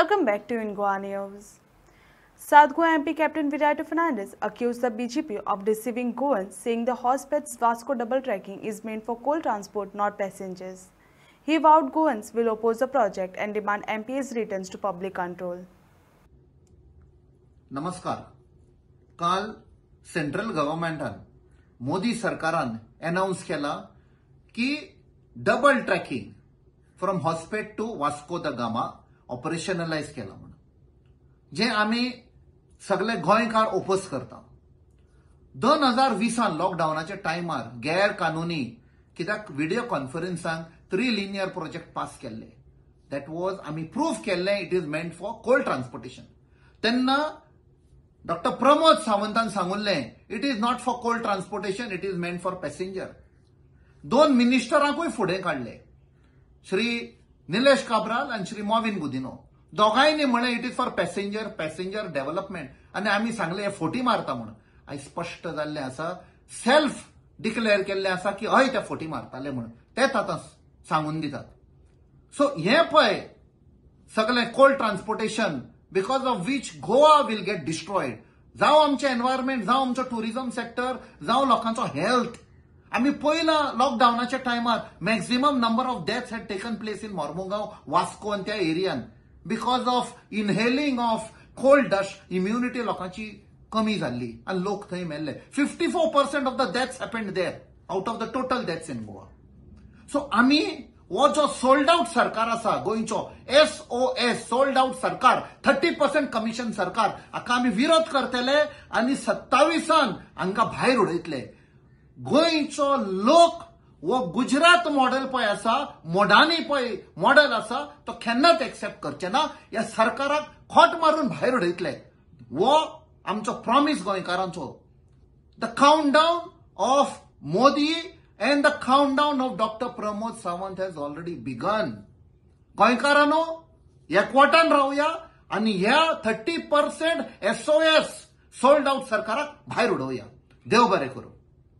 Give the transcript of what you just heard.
Welcome back to In Goa News. South Goa MP Captain Virata Fernandez accused the BJP of deceiving Goans, saying the Hospets Vasco double tracking is meant for coal transport, not passengers. He vowed Goans will oppose the project and demand MP's returns to public control. नमस्कार. काल central गव्हर्नमेंटान Modi सरकारान announce केला की double tracking from Hospet to Vasco da Gama operationalise केला म्हणून, जे आम्ही सगळे गोंयकार ओपोज करता. 2020 लॉकडाऊनाच्या टायमार गैर कानूनी कित्याक व्हिडिओ कॉन्फरन्सांक 3 लिनियर प्रोजेक्ट पास केल्ले. दॅट वॉज आम्ही प्रूव्ह केल्ले it is meant for coal transportation. तेन्ना डॉक्टर प्रमोद सावंतान सांगुल्ले it is not for coal transportation, it is meant for passenger. 2 मिनिस्टरांकूय फुडें काढले, श्री निलेश काब्राल आणि श्री मॉविन गुदिनो. दोघांनी म्हणे it is for passenger development. आणि आम्ही सांगले हे फोटी मारता म्हणून. आयज स्पष्ट जाल्ले आसा, सेल्फ डिक्लेअर केल्ले आसा की हय ते फोटी मारताले म्हणून. तेच आता सांगून दितात. सो हे पळय सगळे coal transportation because of which Goa will get destroyed. जावं आमचे एन्व्हायरमेंट, जावं आमचो टुरिझम सेक्टर, जावं लोकांचो हेल्थ. आम्ही पहिला लॉकडाऊनाच्या टायमार maximum number of deaths had taken place in Mormugao, Vasco आणि त्या एरियान because of inhaling of cold dust. Immunity लोकांची कमी जाल्ली आणि लोक थंय मेल्ले. 54% of the deaths happened there out of the total deaths in Goa. So आम्ही वो जो सोल्ड आउट सरकार आसा गोंयचो, SOS सोल्ड आउट सरकार, 30% कमिशन सरकार, हाका आम्ही विरोध करतले आणि 27 हांकां भायर उडयतले. गोंयचो लोक वो गुजरात मॉडेल पळय आसा, मोडानी पळय मॉडेल आसा, तो केन्नाच एक्सेप्ट करचे ना. या सरकाराक खोट मारून भायर उडयतले. वो आमचो प्रॉमिस गोंयकारांचो. The countdown of Modi and the countdown of Dr. Pramod Sawant has already begun. गोंयकारांनो, एकवटान रावया आणि ह्या 30% SOS सोल्ड आउट सरकाराक भायर उडोवया. देव बरें करूं.